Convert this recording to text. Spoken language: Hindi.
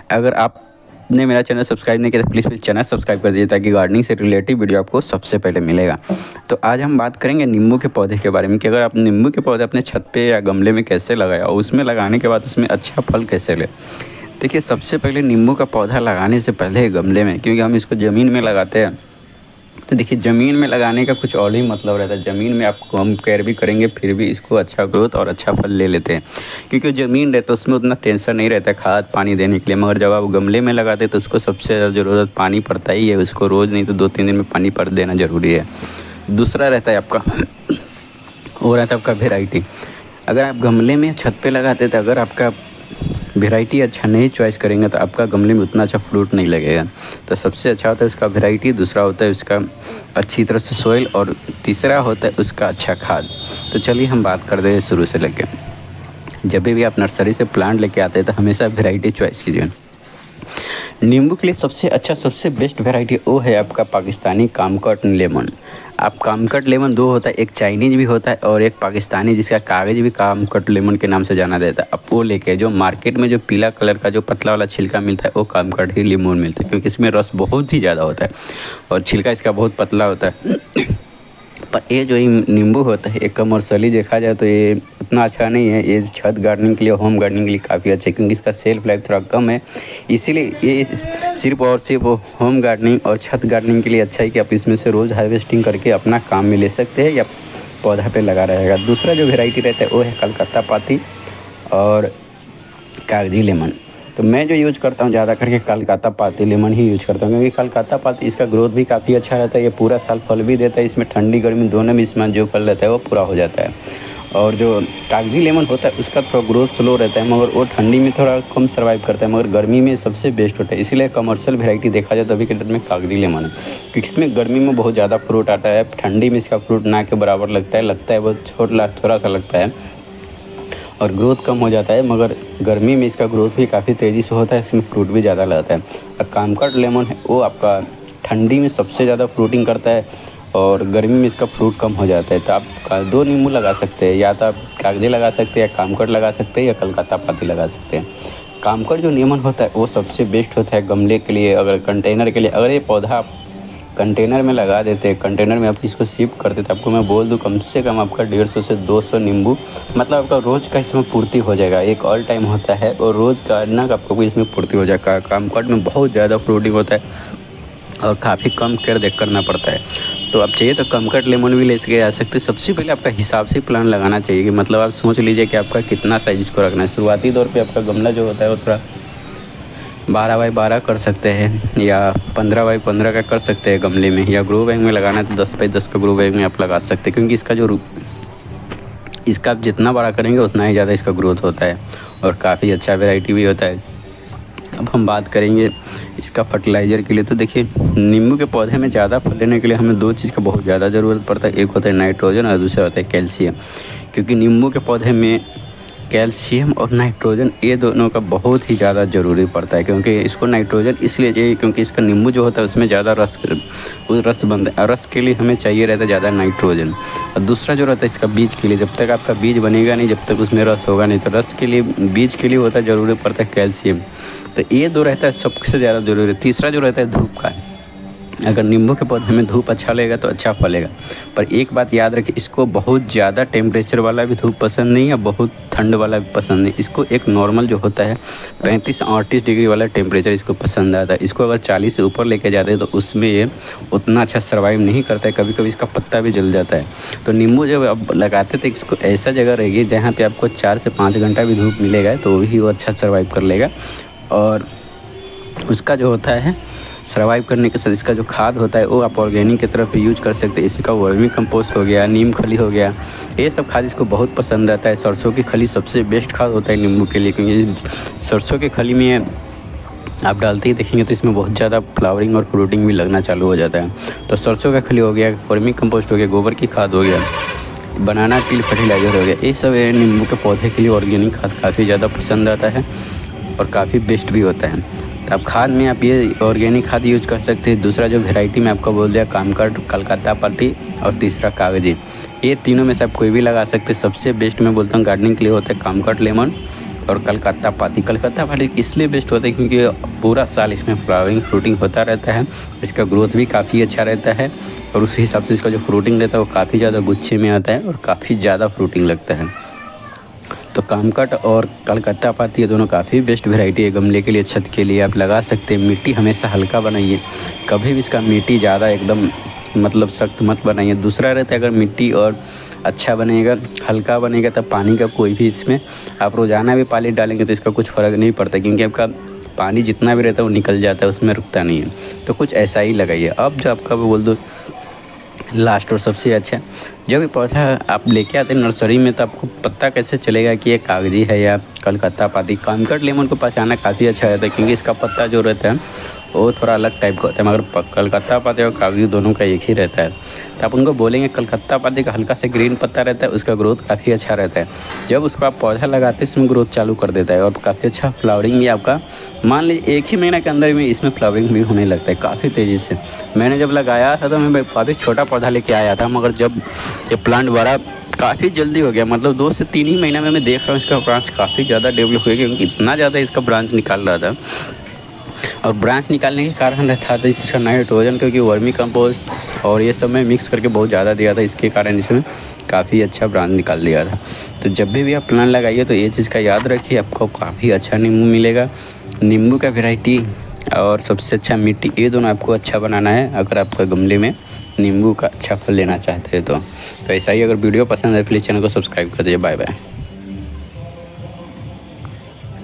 अगर आपने मेरा चैनल सब्सक्राइब नहीं किया तो प्लीज़ चैनल सब्सक्राइब कर दीजिए ताकि गार्डनिंग से रिलेटेड वीडियो आपको सबसे पहले मिलेगा। तो आज हम बात करेंगे नींबू के पौधे के बारे में कि अगर आप नींबू के पौधे अपने छत पे या गमले में कैसे लगाएं और उसमें लगाने के बाद उसमें अच्छा फल कैसे ले। देखिए, सबसे पहले नींबू का पौधा लगाने से पहले गमले में, क्योंकि हम इसको ज़मीन में लगाते हैं, तो देखिए ज़मीन में लगाने का कुछ और ही मतलब रहता है। ज़मीन में आप कम केयर भी करेंगे फिर भी इसको अच्छा ग्रोथ और अच्छा फल ले लेते हैं, क्योंकि ज़मीन रहता है उसमें उतना टेंशन नहीं रहता है खाद पानी देने के लिए। मगर जब आप गमले में लगाते हैं तो उसको सबसे ज़्यादा ज़रूरत पानी पड़ता ही है, उसको रोज़ नहीं तो 2-3 दिन में पानी पड़ देना ज़रूरी है। दूसरा रहता है आपका वो रहता है आपका वेराइटी। अगर आप गमले में छत पे लगाते हैं तो अगर आपका वेराइटी अच्छा नहीं चॉइस करेंगे तो आपका गमले में उतना अच्छा फ्रूट नहीं लगेगा। तो सबसे अच्छा होता है उसका वेराइटी, दूसरा होता है उसका अच्छी तरह से सोइल, और तीसरा होता है उसका अच्छा खाद। तो चलिए हम बात कर रहे हैं शुरू से लेके। जब भी आप नर्सरी से प्लांट लेके आते हैं तो हमेशा वेराइटी चॉइस कीजिए। नींबू के लिए सबसे अच्छा सबसे बेस्ट वेराइटी वो है आपका पाकिस्तानी कामकट लेमन। आप कामकट लेमन दो होता है, एक चाइनीज़ भी होता है और एक पाकिस्तानी जिसका कागज़ भी कामकट लेमन के नाम से जाना जाता है। आप वो लेके, जो मार्केट में जो पीला कलर का जो पतला वाला छिलका मिलता है वो कामकट ही लेमन मिलता है, क्योंकि इसमें रस बहुत ही ज़्यादा होता है और छिलका इसका बहुत पतला होता है। पर ये जो नींबू होता है ये कमर्शियली देखा जाए तो ये उतना अच्छा नहीं है। ये छत गार्डनिंग के लिए, होम गार्डनिंग के लिए काफ़ी अच्छा है, क्योंकि इसका सेल्फ लाइफ थोड़ा कम है। इसीलिए ये सिर्फ और सिर्फ होम गार्डनिंग और छत गार्डनिंग के लिए अच्छा है कि आप इसमें से रोज़ हार्वेस्टिंग करके अपना काम में ले सकते हैं या पौधा पे लगा रहेगा। दूसरा जो वेराइटी रहता है वो है कलकत्ता पाती और कागजी लेमन। तो मैं जो यूज़ करता हूँ ज़्यादा करके कलकत्ता पाती लेमन ही यूज़ करता हूँ, क्योंकि कलकत्ता पाती इसका ग्रोथ भी काफ़ी अच्छा रहता है। ये पूरा साल फल भी देता है, इसमें ठंडी गर्मी दोनों में इसमें जो फल रहता है वो पूरा हो जाता है। और जो कागजी लेमन होता है उसका थोड़ा ग्रोथ स्लो रहता है, मगर वो ठंडी में थोड़ा कम सर्वाइव करता है, मगर गर्मी में सबसे बेस्ट होता है। इसीलिए कमर्शियल वेराइटी देखा जाए तो अभी के डेट में कागजी लेमन है, क्योंकि इसमें गर्मी में बहुत ज़्यादा फ्रूट आता है, ठंडी में इसका फ्रूट ना के बराबर लगता है बहुत छोटा थोड़ा सा लगता है और ग्रोथ कम हो जाता है, मगर गर्मी में इसका ग्रोथ भी काफ़ी तेज़ी से होता है, इसमें फ्रूट भी ज़्यादा लगता है। और कामकट लेमन है वो आपका ठंडी में सबसे ज़्यादा फ्रूटिंग करता है और गर्मी में इसका फ्रूट कम हो जाता है। तो आप 2 नींबू लगा सकते हैं, या तो आप कागजी लगा सकते हैं या कामकट लगा सकते हैं या कलकत्ता पाती लगा सकते हैं। कामकट जो लेमन होता है वो सबसे बेस्ट होता है गमले के लिए, अगर कंटेनर के लिए। अगर ये पौधा आप कंटेनर में लगा देते, कंटेनर में आप इसको शिफ्ट करते तो आपको मैं बोल दूं कम से कम आपका 150 से 200 नींबू, मतलब आपका रोज़ का इसमें पूर्ति हो जाएगा। एक ऑल टाइम होता है और रोज़ का ना आपको इसमें पूर्ति हो जाएगा। कामकट में बहुत ज़्यादा फ्रूटिंग होता है और काफ़ी कम केयर देख करना पड़ता है। तो आप चाहिए तो कामकट लेमन भी ले के आ सकते हैं। सबसे पहले आपका हिसाब से प्लान लगाना चाहिए कि मतलब आप सोच लीजिए कि आपका कितना साइज इसको रखना है। शुरुआती दौर पर आपका गमला जो होता है वो थोड़ा 12x12 कर सकते हैं या 15x15 का कर सकते हैं गमले में, या ग्रो बैग में लगाना है तो 10x10 का ग्रो बैग में आप लगा सकते हैं, क्योंकि इसका आप जितना बड़ा करेंगे उतना ही ज़्यादा इसका ग्रोथ होता है और काफ़ी अच्छा वैरायटी भी होता है। अब हम बात करेंगे इसका फर्टिलाइज़र के लिए। तो देखिए, नींबू के पौधे में ज़्यादा फल लेने के लिए हमें 2 चीज़ का बहुत ज़्यादा ज़रूरत पड़ता है। एक होता है नाइट्रोजन और दूसरा होता है कैल्शियम, क्योंकि नींबू के पौधे में कैल्शियम और नाइट्रोजन ये दोनों का बहुत ही ज़्यादा ज़रूरी पड़ता है। क्योंकि इसको नाइट्रोजन इसलिए चाहिए क्योंकि इसका नींबू जो होता है उसमें ज़्यादा रस बनता है और रस के लिए हमें चाहिए रहता है ज़्यादा नाइट्रोजन। और दूसरा जो रहता है इसका बीज के लिए, जब तक आपका बीज बनेगा नहीं जब तक उसमें रस होगा नहीं, तो रस के लिए बीज के लिए होता है ज़रूरी पड़ता है कैल्शियम। तो ये 2 रहता है सबसे ज़्यादा ज़रूरी। तीसरा जो रहता है धूप का। अगर नींबू के पौधे में धूप अच्छा लगेगा तो अच्छा फलेगा, पर एक बात याद रखें, इसको बहुत ज़्यादा टेम्परेचर वाला भी धूप पसंद नहीं है, बहुत ठंड वाला भी पसंद नहीं। इसको एक नॉर्मल जो होता है 35 से 38 डिग्री वाला टेम्परेचर इसको पसंद आता है। इसको अगर 40 से ऊपर लेके जाते हैं तो उसमें ये उतना अच्छा सर्वाइव नहीं करता है, कभी कभी इसका पत्ता भी जल जाता है। तो नींबू जब आप लगाते थे इसको ऐसा जगह रहेगी जहाँ पर आपको 4 से 5 घंटा भी धूप मिलेगा तो भी वो अच्छा सर्वाइव कर लेगा। और उसका जो होता है सर्वाइव करने के साथ इसका जो खाद होता है वो आप ऑर्गेनिक की तरफ यूज कर सकते हैं। इसका वर्मी कंपोस्ट हो गया, नीम खली हो गया, ये सब खाद इसको बहुत पसंद आता है। सरसों की खली सबसे बेस्ट खाद होता है नींबू के लिए, क्योंकि सरसों की खली में आप डालते ही देखेंगे तो इसमें बहुत ज़्यादा फ्लावरिंग और फ्रूटिंग भी लगना चालू हो जाता है। तो सरसों का खली हो गया, वर्मी कंपोस्ट हो गया, गोबर की खाद हो गया, बनाना पील फर्टिलाइज़र हो गया, ये सब नींबू के पौधे के लिए ऑर्गेनिक खाद काफ़ी ज़्यादा पसंद आता है और काफ़ी बेस्ट भी होता है। अब खाद में आप ये ऑर्गेनिक खाद यूज कर सकते हैं। दूसरा जो वैरायटी में आपको बोल दिया कामकट, कलकत्ता पाती और तीसरा कागजी, ये तीनों में से आप कोई भी लगा सकते हैं। सबसे बेस्ट मैं बोलता हूँ गार्डनिंग के लिए होता है कामकट लेमन और कलकत्ता पाती इसलिए बेस्ट होता है क्योंकि पूरा साल इसमें फ्लावरिंग फ्रूटिंग होता रहता है, इसका ग्रोथ भी काफ़ी अच्छा रहता है और उस हिसाब से इसका जो फ्रूटिंग रहता है वो काफ़ी ज़्यादा गुच्छे में आता है और काफ़ी ज़्यादा फ्रूटिंग लगता है। तो कामकट और कलकत्ता पाती ये दोनों काफ़ी बेस्ट वैरायटी है गमले के लिए, छत के लिए आप लगा सकते हैं। मिट्टी हमेशा हल्का बनाइए, कभी भी इसका मिट्टी ज़्यादा एकदम मतलब सख्त मत बनाइए। दूसरा रहता है अगर मिट्टी और अच्छा बनेगा, हल्का बनेगा, तब पानी का कोई भी इसमें आप रोज़ाना भी पानी डालेंगे तो इसका कुछ फ़र्क नहीं पड़ता, क्योंकि आपका पानी जितना भी रहता है वो निकल जाता है, उसमें रुकता नहीं है। तो कुछ ऐसा ही लगाइए। अब जो आपका बोल दो लास्ट और सबसे अच्छा, जब ये पौधा आप लेके आते हैं नर्सरी में तो आपको पता कैसे चलेगा कि ये कागजी है या कलकत्ता पाती। कामकट लेमन को पहचानना काफ़ी अच्छा रहता है क्योंकि इसका पत्ता जो रहता है वो थोड़ा अलग टाइप का होता है, मगर कलकत्ता पाती और कागजी दोनों का एक ही रहता है। तो आप उनको बोलेंगे कलकत्ता पाती का हल्का से ग्रीन पत्ता रहता है, उसका ग्रोथ काफ़ी अच्छा रहता है। जब उसको आप पौधा लगाते हैं इसमें ग्रोथ चालू कर देता है और काफ़ी अच्छा फ्लावरिंग भी आपका मान लीजिए 1 ही महीना के अंदर में इसमें फ्लावरिंग भी होने लगता है काफ़ी तेज़ी से। मैंने जब लगाया था तो मैं काफ़ी छोटा पौधा लेके आया था, मगर जब ये प्लांट बड़ा काफ़ी जल्दी हो गया, मतलब 2 से 3 ही महीना में मैं देख रहा हूँ इसका ब्रांच काफ़ी ज़्यादा डेवलप हो गया, क्योंकि इतना ज़्यादा इसका ब्रांच निकाल रहा था। और ब्रांच निकालने के कारण रहता था इसका नाइट्रोजन, क्योंकि वर्मी कंपोस्ट और ये सब मैं मिक्स करके बहुत ज़्यादा दिया था, इसके कारण इसमें काफ़ी अच्छा ब्रांच निकाल दिया था। तो जब भी आप प्लांट लगाइए तो ये चीज़ का याद रखिए, आपको काफ़ी अच्छा नींबू मिलेगा। नींबू का वैरायटी और सबसे अच्छा मिट्टी, ये दोनों आपको अच्छा बनाना है अगर आपका गमले में नींबू का अच्छा फल लेना चाहते हैं तो ऐसा ही। अगर वीडियो पसंद है प्लीज़ चैनल को सब्सक्राइब कर दीजिए। Bye bye.